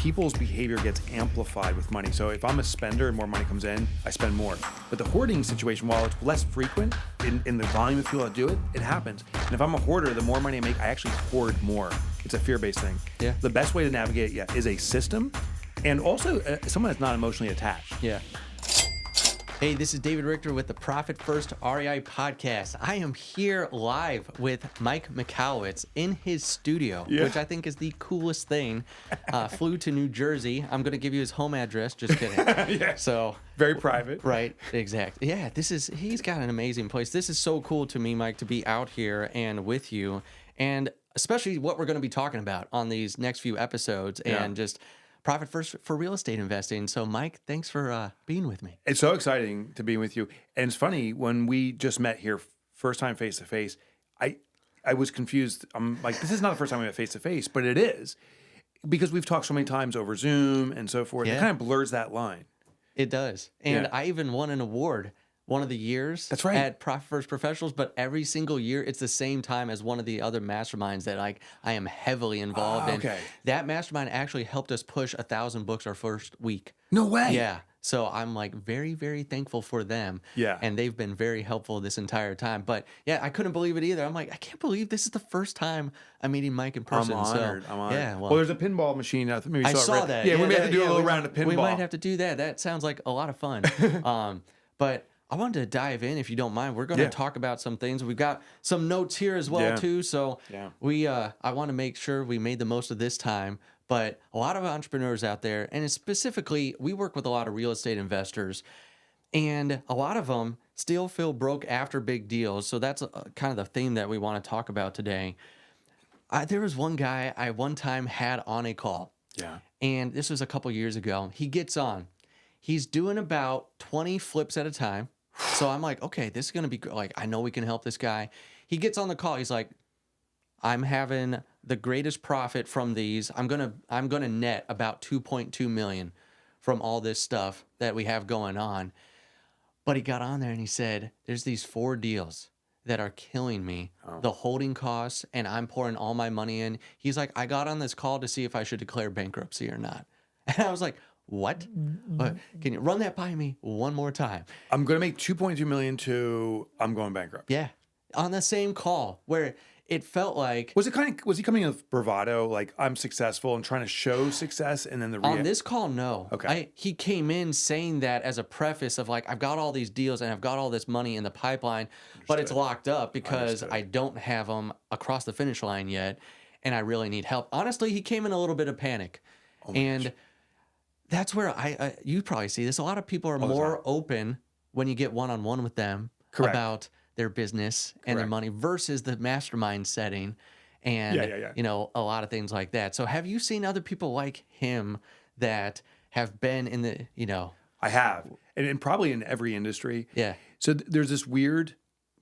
people's behavior gets amplified with money. So if I'm a spender and more money comes in, I spend more. But the hoarding situation, while it's less frequent in the volume of people that do it, it happens. And if I'm a hoarder, the more money I make, I actually hoard more. It's a fear-based thing. Yeah. The best way to navigate is a system, and also someone that's not emotionally attached. Yeah. Hey, this is David Richter with the Profit First REI podcast. I am here live with Mike Michalowicz in his studio, which I think is the coolest thing. Flew to New Jersey. I'm going to give you his home address. Just kidding. Yeah. So very private. Right. Exactly. Yeah. He's got an amazing place. This is so cool to me, Mike, to be out here and with you, and especially what we're going to be talking about on these next few episodes, and just profit first for real estate investing. So, Mike, thanks for being with me. It's so exciting to be with you. And it's funny, when we just met here, first time face to face, I was confused. I'm like, this is not the first time we met face to face, but it is, because we've talked so many times over Zoom and so forth. It kind of blurs that line. It does. And I even won an award one of the years at Profit First Professionals, but every single year it's the same time as one of the other masterminds that I am heavily involved in. That mastermind actually helped us push 1,000 books our first week. No way. Yeah. So I'm like very, very thankful for them. Yeah. And they've been very helpful this entire time. But yeah, I couldn't believe it either. I'm like, I can't believe this is the first time I'm meeting Mike in person. I'm honored. Yeah. Well, there's a pinball machine. Maybe I saw that. Yeah, we may have to do a little round of pinball. We might have to do that. That sounds like a lot of fun. But I wanted to dive in, if you don't mind. We're going to talk about some things. We've got some notes here as well, too. So I want to make sure we made the most of this time. But a lot of entrepreneurs out there, and specifically, we work with a lot of real estate investors, and a lot of them still feel broke after big deals. So that's kind of the theme that we want to talk about today. There was one guy I one time had on a call. Yeah. And this was a couple years ago. He gets on. He's doing about 20 flips at a time. So I'm like, okay, this is going to be like, I know we can help this guy. He gets on the call. He's like, I'm having the greatest profit from these. I'm going to net about 2.2 million from all this stuff that we have going on. But he got on there and he said, there's these 4 deals that are killing me. The holding costs, and I'm pouring all my money in. He's like, I got on this call to see if I should declare bankruptcy or not. And I was like, what? Can you run that by me one more time? I'm going to make 2.2 million to I'm going bankrupt. Yeah. On the same call where it felt like... Was he coming with bravado, like I'm successful and trying to show success, and then on this call, no. Okay. He came in saying that as a preface of like, I've got all these deals and I've got all this money in the pipeline, but it's locked up because I don't have them across the finish line yet, and I really need help. Honestly, he came in a little bit of panic. And that's where you probably see this. A lot of people are more open when you get one-on-one with them about their business and their money versus the mastermind setting and, a lot of things like that. So have you seen other people like him that have been in the, I have. And probably in every industry. Yeah. So there's this weird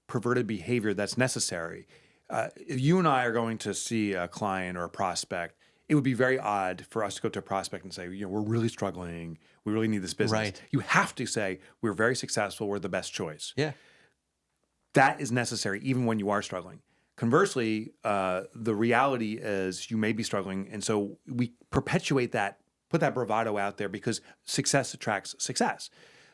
perverted behavior that's necessary. If you and I are going to see a client or a prospect, it would be very odd for us to go to a prospect and say, we're really struggling. We really need this business. Right. You have to say, we're very successful. We're the best choice. Yeah. That is necessary even when you are struggling. Conversely, the reality is you may be struggling. And so we perpetuate that, put that bravado out there because success attracts success.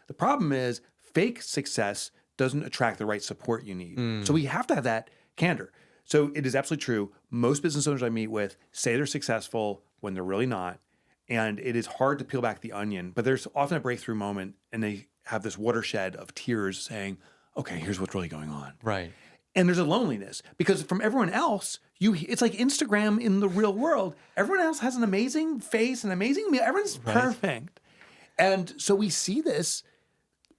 The problem is fake success doesn't attract the right support you need. So we have to have that candor. So it is absolutely true. Most business owners I meet with say they're successful when they're really not. And it is hard to peel back the onion, but there's often a breakthrough moment and they have this watershed of tears saying, okay, here's what's really going on. Right. And there's a loneliness because from everyone else, it's like Instagram in the real world. Everyone else has an amazing face, an amazing meal. Everyone's perfect. And so we see this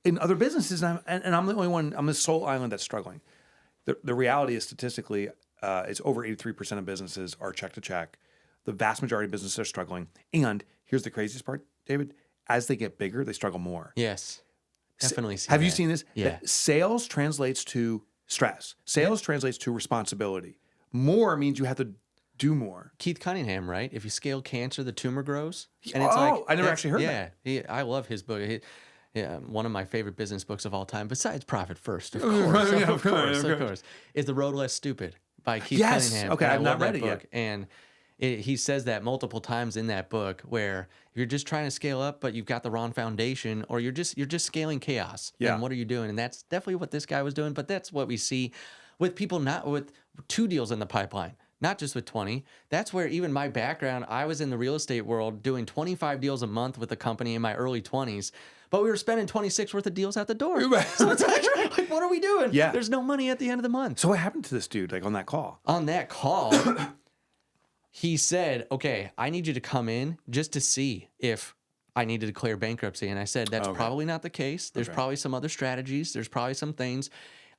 in other businesses. And I'm the only one, I'm the sole island that's struggling. The reality is statistically, it's over 83% of businesses are check to check. The vast majority of businesses are struggling. And here's the craziest part, David. As they get bigger, they struggle more. Yes. Definitely see Have that. you seen this? Yeah. That sales translates to stress. Sales translates to responsibility. More means you have to do more. Keith Cunningham, right? If you scale cancer, the tumor grows. And it's I never actually heard that. Yeah, I love his book. One of my favorite business books of all time, besides Profit First, of course, is The Road Less Stupid by Keith Cunningham. Okay, I've not read it yet. And he says that multiple times in that book, where you're just trying to scale up, but you've got the wrong foundation, or you're just scaling chaos. Yeah. And what are you doing? And that's definitely what this guy was doing. But that's what we see with people, not with 2 deals in the pipeline, not just with 20. That's where even my background, I was in the real estate world doing 25 deals a month with a company in my early 20s. But we were spending 26 worth of deals out the door. So it's like, what are we doing? Yeah. There's no money at the end of the month. So what happened to this dude, like on that call? On that call, he said, okay, I need you to come in just to see if I need to declare bankruptcy. And I said, that's probably not the case. There's probably some other strategies. There's probably some things.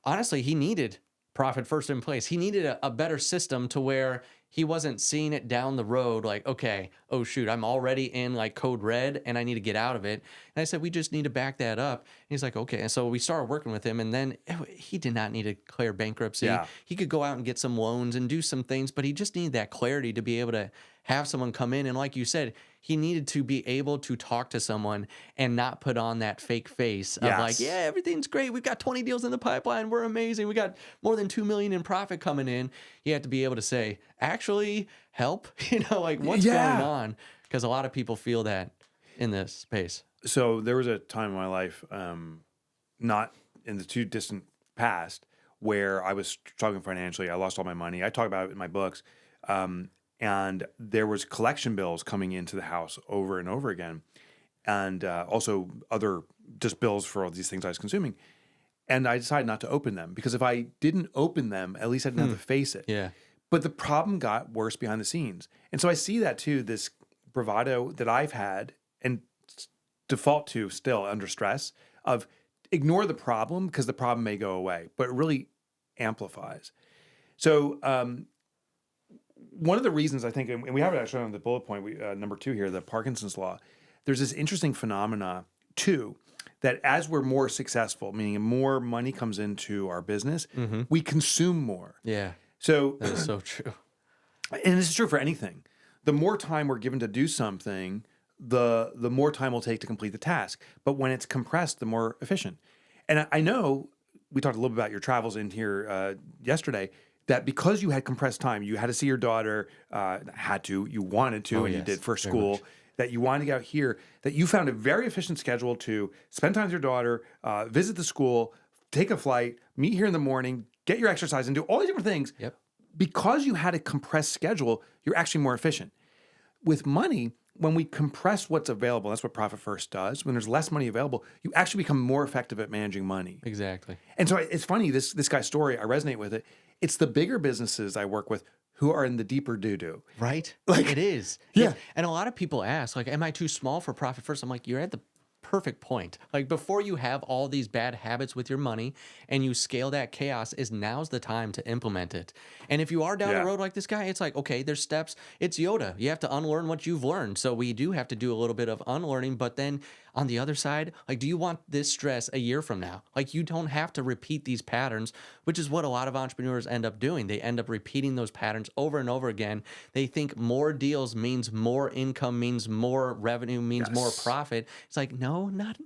Honestly, he needed profit first in place. He needed a better system to where he wasn't seeing it down the road like, okay, oh shoot, I'm already in like code red and I need to get out of it. And I said, we just need to back that up. And he's like, okay. And so we started working with him, and then he did not need to declare bankruptcy. Yeah. He could go out and get some loans and do some things, but he just needed that clarity to be able to have someone come in. And like you said, he needed to be able to talk to someone and not put on that fake face of like, yeah, everything's great. We've got 20 deals in the pipeline. We're amazing. We got more than 2 million in profit coming in. You have to be able to say, actually, help, like what's going on? Because a lot of people feel that in this space. So there was a time in my life, not in the too distant past, where I was struggling financially. I lost all my money. I talk about it in my books. And there was collection bills coming into the house over and over again. And also other just bills for all these things I was consuming. And I decided not to open them, because if I didn't open them, at least I didn't have to face it. Yeah. But the problem got worse behind the scenes. And so I see that too, this bravado that I've had and default to still under stress of ignore the problem because the problem may go away, but it really amplifies. So one of the reasons I think, and we have it actually on the bullet point, number 2 here, the Parkinson's law, there's this interesting phenomena too, that as we're more successful, meaning more money comes into our business, we consume more. Yeah. So that is so true. And this is true for anything. The more time we're given to do something, the more time we'll take to complete the task. But when it's compressed, the more efficient. And I know we talked a little bit about your travels in here yesterday, that because you had compressed time, you had to see your daughter, you wanted to, and you did for school, that you wanted to get out here, that you found a very efficient schedule to spend time with your daughter, visit the school, take a flight, meet here in the morning, get your exercise, and do all these different things. Yep. Because you had a compressed schedule, you're actually more efficient. With money, when we compress what's available, that's what Profit First does. When there's less money available, you actually become more effective at managing money. Exactly. And so it's funny, this guy's story, I resonate with it. It's the bigger businesses I work with who are in the deeper doo-doo. Right? Like, it is. Yeah. And a lot of people ask, like, am I too small for Profit First? I'm like, you're at the perfect point. Like, before you have all these bad habits with your money and you scale that chaos, now's the time to implement it. And if you are down the road like this guy, it's like, okay, there's steps. It's Yoda. You have to unlearn what you've learned. So we do have to do a little bit of unlearning, but then on the other side, like, do you want this stress a year from now? Like, you don't have to repeat these patterns, which is what a lot of entrepreneurs end up doing. They end up repeating those patterns over and over again. They think more deals means more income, means more revenue, means more profit. It's like, no, not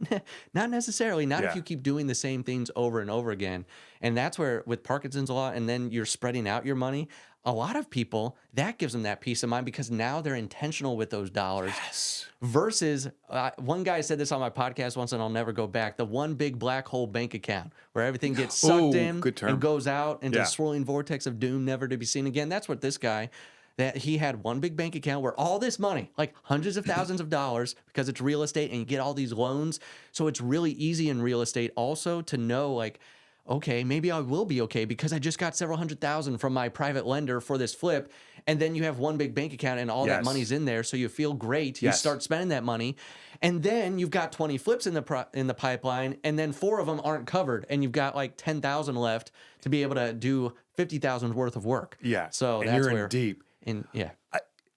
necessarily. Not if you keep doing the same things over and over again. And that's where with Parkinson's law, and then you're spreading out your money, a lot of people, that gives them that peace of mind because now they're intentional with those dollars. Yes. Versus, one guy said this on my podcast once, and I'll never go back, the one big black hole bank account where everything gets sucked in and goes out into a swirling vortex of doom, never to be seen again. That's what this guy, that he had one big bank account where all this money, like hundreds of thousands of dollars, because it's real estate and you get all these loans. So it's really easy in real estate also to know, like, okay, maybe I will be okay because I just got several $100,000 from my private lender for this flip. And then you have one big bank account and all that money's in there. So you feel great. You start spending that money. And then you've got 20 flips in the pipeline, and then 4 of them aren't covered. And you've got like 10,000 left to be able to do 50,000 worth of work. Yeah. So and that's you're where in deep.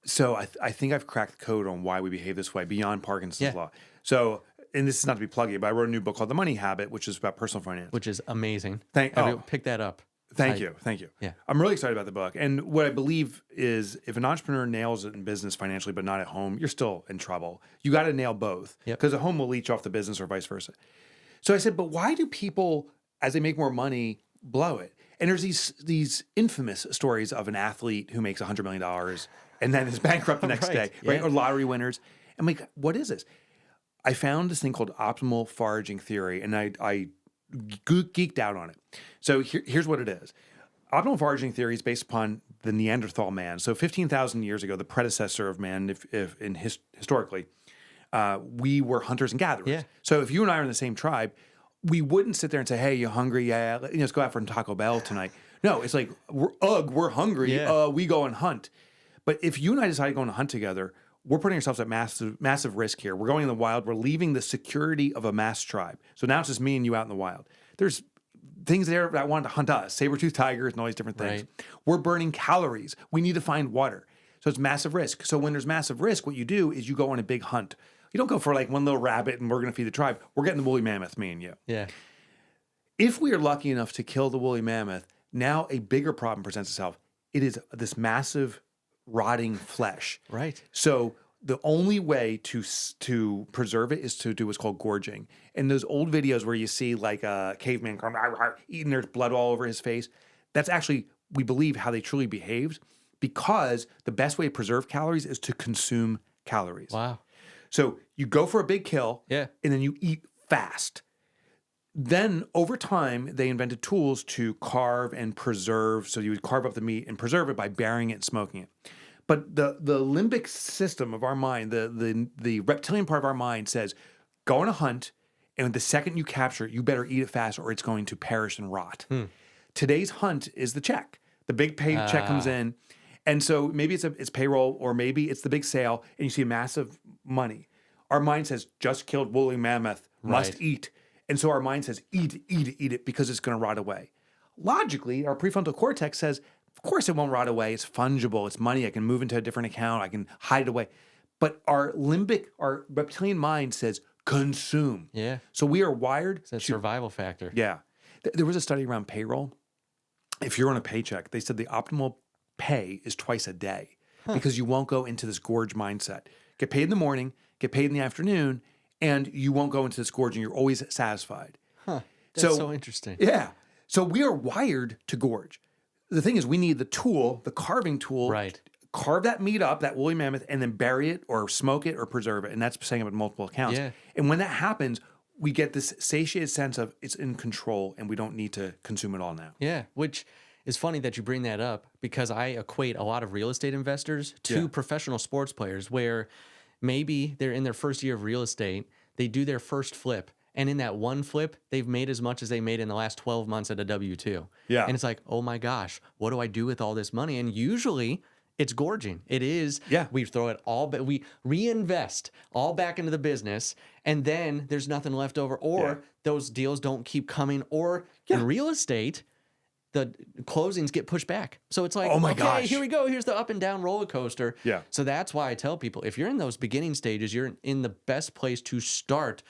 So I think I've cracked the code on why we behave this way beyond Parkinson's law. So, and this is not to be pluggy, but I wrote a new book called The Money Habit, which is about personal finance. Which is amazing. Pick that up. Thank you. Yeah. I'm really excited about the book. And what I believe is if an entrepreneur nails it in business financially, but not at home, you're still in trouble. You got to nail both because at home will leech off the business or vice versa. So I said, but why do people, as they make more money, blow it? And there's these infamous stories of an athlete who makes $100 million and then is bankrupt the next Right, day, right? yeah. Or lottery winners. I'm like, what is this? I found this thing called optimal foraging theory, and I geeked out on it. So here's what it is. Optimal foraging theory is based upon the Neanderthal man. So 15,000 years ago, the predecessor of man, historically, we were hunters and gatherers. Yeah. So if you and I are in the same tribe, we wouldn't sit there and say, hey, you hungry? Yeah, let's go out for Taco Bell tonight. No, it's like, we're hungry. Yeah. We go and hunt. But if you and I decide to go on a hunt together, we're putting ourselves at massive risk here. We're going in the wild. We're leaving the security of a mass tribe. So now it's just me and you out in the wild. There's things there that want to hunt us, saber-toothed tigers and all these different things. Right. We're burning calories. We need to find water. So it's massive risk. So when there's massive risk, what you do is you go on a big hunt. You don't go for like one little rabbit and we're going to feed the tribe. We're getting the woolly mammoth, me and you. Yeah. If we are lucky enough to kill the woolly mammoth, now a bigger problem presents itself. It is this massive rotting flesh. Right. So the only way to preserve it is to do what's called gorging. And those old videos where you see like a caveman eating, there's blood all over his face, that's actually, we believe, how they truly behaved, because the best way to preserve calories is to consume calories. Wow. So you go for a big kill, Yeah. and then you eat fast. Then over time, they invented tools to carve and preserve. So you would carve up the meat and preserve it by burying it and smoking it. But the limbic system of our mind, the reptilian part of our mind says, go on a hunt, and the second you capture it, you better eat it fast or it's going to perish and rot. Today's hunt is the check. The big paycheck comes in. And so maybe it's payroll, or maybe it's the big sale, and you see massive money. Our mind says, just killed woolly mammoth, must Right. eat. And so our mind says, eat it because it's going to rot away. Logically, our prefrontal cortex says, of course it won't rot away. It's fungible. It's money. I can move into a different account. I can hide it away. But our reptilian mind says, consume. Yeah. So we are wired It's that survival factor. yeah. There was a study around payroll. If you're on a paycheck, they said the optimal pay is twice a day because you won't go into this gorge mindset. Get paid in the morning, get paid in the afternoon, and you won't go into this gorge and you're always satisfied. Huh. That's so interesting. Yeah. So we are wired to gorge. The thing is, we need the tool, the carving tool, Right. carve that meat up, that woolly mammoth, and then bury it or smoke it or preserve it. And that's saying it with multiple accounts. Yeah. And when that happens, we get this satiated sense of it's in control and we don't need to consume it all now. Yeah, which is funny that you bring that up, because I equate a lot of real estate investors to Yeah. professional sports players, where maybe they're in their first year of real estate, they do their first flip, and in that one flip, they've made as much as they made in the last 12 months at a W-2. Yeah. And it's like, oh my gosh, what do I do with all this money? And usually it's gorging. It is. Yeah. We throw it all, but we reinvest all back into the business, and then there's nothing left over, or Yeah. those deals don't keep coming, or in real estate, the closings get pushed back. So it's like, Oh my okay, gosh. here we go. Here's the up and down roller coaster. Yeah. So that's why I tell people, if you're in those beginning stages, you're in the best place to start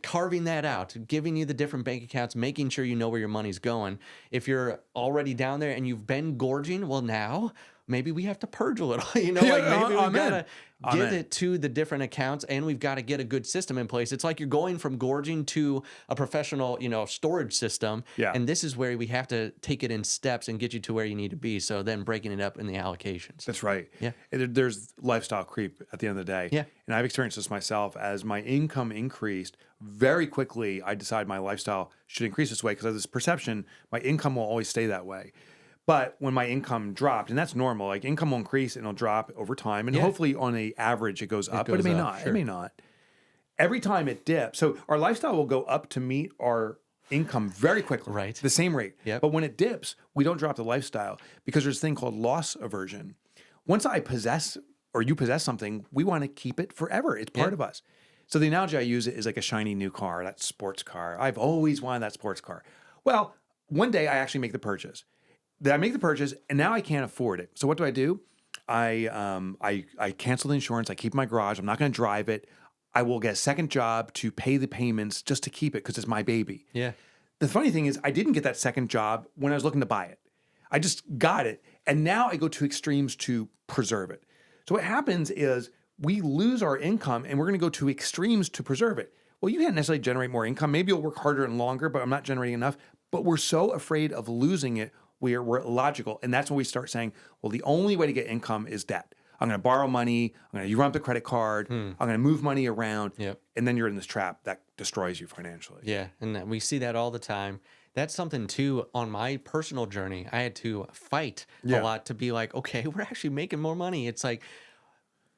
carving that out, giving you the different bank accounts, making sure you know where your money's going. If you're already down there and you've been gorging, well, now maybe we have to purge a little, like maybe we gotta get it to the different accounts, and we've got to get a good system in place. It's like you're going from gorging to a professional, storage system. Yeah. And this is where we have to take it in steps and get you to where you need to be. So then breaking it up in the allocations. That's right. Yeah. And there's lifestyle creep at the end of the day. Yeah. And I've experienced this myself. As my income increased, very quickly I decided my lifestyle should increase this way, because I have this perception my income will always stay that way. But when my income dropped, and that's normal, like income will increase and it'll drop over time. And hopefully on an average it goes up, but it may not. Sure. It may not. Every time it dips. So our lifestyle will go up to meet our income very quickly. Right. The same rate. Yep. But when it dips, we don't drop the lifestyle, because there's a thing called loss aversion. Once I possess, or you possess something, we want to keep it forever. It's part of us. So the analogy I use is like a shiny new car, that sports car. I've always wanted that sports car. Well, one day I actually make the purchase. Then I make the purchase, and now I can't afford it. So what do? I cancel the insurance. I keep my garage. I'm not going to drive it. I will get a second job to pay the payments just to keep it, because it's my baby. Yeah. The funny thing is, I didn't get that second job when I was looking to buy it. I just got it, and now I go to extremes to preserve it. So what happens is we lose our income, and we're going to go to extremes to preserve it. Well, you can't necessarily generate more income. Maybe you'll work harder and longer, but I'm not generating enough. But we're so afraid of losing it. we're illogical. And that's when we start saying, well, the only way to get income is debt. I'm going to borrow money. You run up the credit card. I'm going to move money around. Yep. And then you're in this trap that destroys you financially. Yeah. And we see that all the time. That's something too, on my personal journey, I had to fight a lot to be like, okay, we're actually making more money. It's like,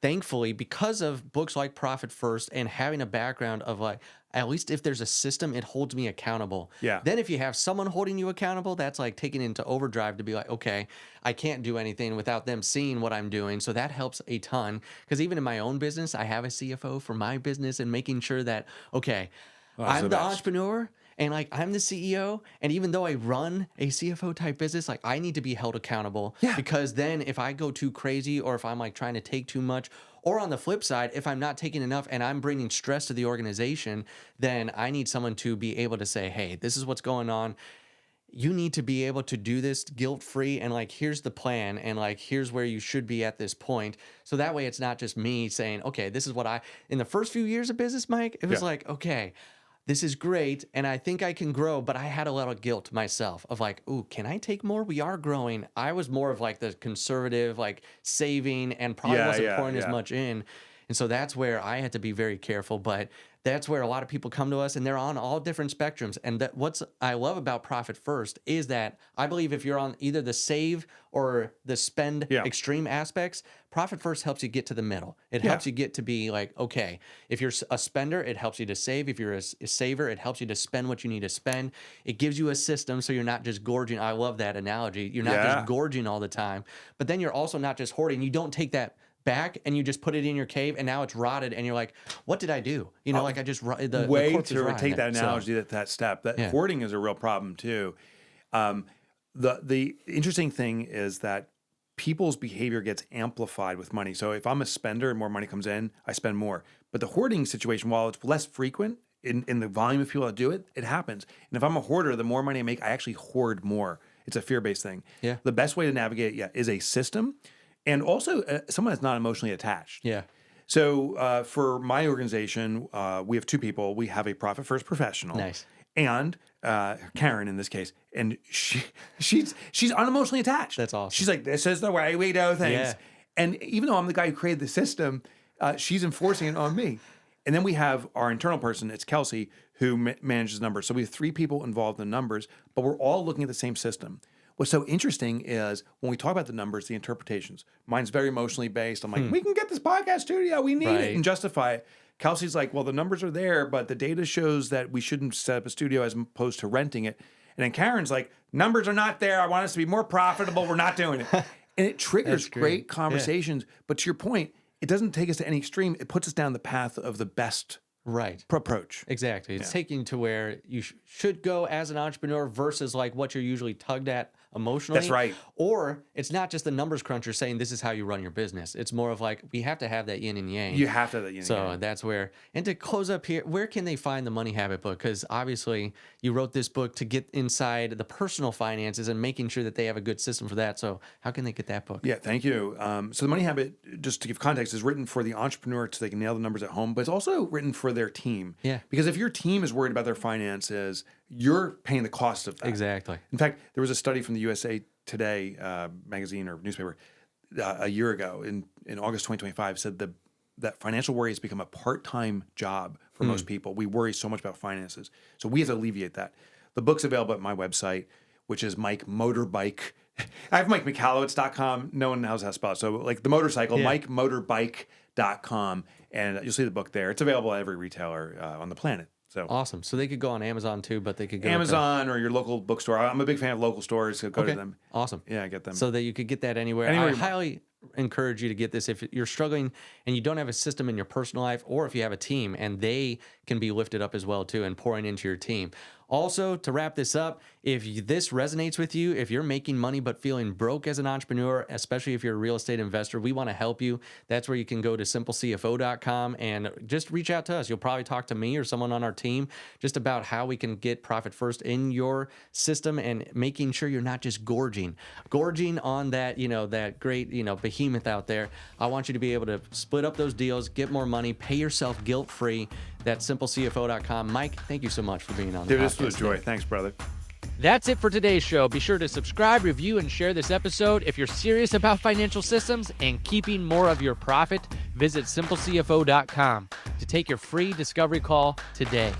thankfully, because of books like Profit First and having a background of like, at least if there's a system, it holds me accountable. Yeah. Then if you have someone holding you accountable, that's like taking into overdrive to be like, okay, I can't do anything without them seeing what I'm doing. So that helps a ton. Because even in my own business, I have a CFO for my business and making sure that, okay, I'm the entrepreneur. And like, I'm the CEO. And even though I run a CFO type business, like I need to be held accountable because then if I go too crazy or if I'm like trying to take too much, or on the flip side, if I'm not taking enough and I'm bringing stress to the organization, then I need someone to be able to say, hey, this is what's going on. You need to be able to do this guilt-free and like, here's the plan and like, here's where you should be at this point. So that way it's not just me saying, okay, this is what in the first few years of business, Mike, it was like, okay, this is great, and I think I can grow, but I had a lot of guilt myself of like, ooh, can I take more? We are growing. I was more of like the conservative, like saving, and probably wasn't pouring as much in. And so that's where I had to be very careful, but that's where a lot of people come to us and they're on all different spectrums. And what's I love about Profit First is that I believe if you're on either the save or the spend extreme aspects, Profit First helps you get to the middle. It helps you get to be like, okay, if you're a spender, it helps you to save. If you're a saver, it helps you to spend what you need to spend. It gives you a system so you're not just gorging. I love that analogy. You're not just gorging all the time, but then you're also not just hoarding. You don't take that back and you just put it in your cave and now it's rotted and you're like, what did I do? You know, like I just the way corpse to take that analogy, that step. That hoarding is a real problem too. The interesting thing is that people's behavior gets amplified with money. So if I'm a spender and more money comes in, I spend more. But the hoarding situation, while it's less frequent in the volume of people that do it, it happens. And if I'm a hoarder, the more money I make, I actually hoard more. It's a fear-based thing. Yeah. The best way to navigate it, is a system. And also someone that's not emotionally attached. Yeah. So for my organization, we have two people. We have a Profit First professional. Nice. And Karen in this case. And she's unemotionally attached. That's awesome. She's like, this is the way we do things. Yeah. And even though I'm the guy who created the system, she's enforcing it on me. And then we have our internal person, it's Kelsey, who manages numbers. So we have three people involved in numbers, but we're all looking at the same system. What's so interesting is when we talk about the numbers, the interpretations, mine's very emotionally based. I'm like, we can get this podcast studio, we need it, and justify it. Kelsey's like, well, the numbers are there, but the data shows that we shouldn't set up a studio as opposed to renting it. And then Karen's like, numbers are not there. I want us to be more profitable. We're not doing it. And it triggers great conversations. Yeah. But to your point, it doesn't take us to any extreme. It puts us down the path of the best approach. Exactly. It's taking to where you should go as an entrepreneur versus like what you're usually tugged at emotionally. That's right. Or it's not just the numbers cruncher saying this is how you run your business. It's more of like, we have to have that yin and yang. You have to have that yin and yang. So that's where, and to close up here, where can they find the Money Habit book? Because obviously you wrote this book to get inside the personal finances and making sure that they have a good system for that. So how can they get that book? Yeah, thank you. So the Money Habit, just to give context, is written for the entrepreneur so they can nail the numbers at home, but it's also written for their team. Yeah. Because if your team is worried about their finances, you're paying the cost of that. Exactly. In fact, there was a study from the USA Today magazine or newspaper a year ago in August 2025 said that financial worry has become a part-time job for most people. We worry so much about finances. So we have to alleviate that. The book's available at my website, which is Mike Motorbike. I have MikeMcHalowicz.com. No one knows how to spell it. So like the motorcycle, MikeMotorbike.com. And you'll see the book there. It's available at every retailer on the planet. So awesome. So they could go on Amazon too, but they could go Amazon or your local bookstore. I'm a big fan of local stores, so go to them. Awesome. Yeah, get them. So that you could get that anywhere. I highly encourage you to get this if you're struggling and you don't have a system in your personal life, or if you have a team and they can be lifted up as well too and pouring into your team. Also, to wrap this up, if this resonates with you, if you're making money but feeling broke as an entrepreneur, especially if you're a real estate investor, we want to help you. That's where you can go to simplecfo.com and just reach out to us. You'll probably talk to me or someone on our team just about how we can get Profit First in your system and making sure you're not just gorging on that, that great, behemoth out there. I want you to be able to split up those deals, get more money, pay yourself guilt-free. That's simplecfo.com. Mike, thank you so much for being on the podcast. This was a joy. Thanks, brother. That's it for today's show. Be sure to subscribe, review, and share this episode. If you're serious about financial systems and keeping more of your profit, visit simplecfo.com to take your free discovery call today.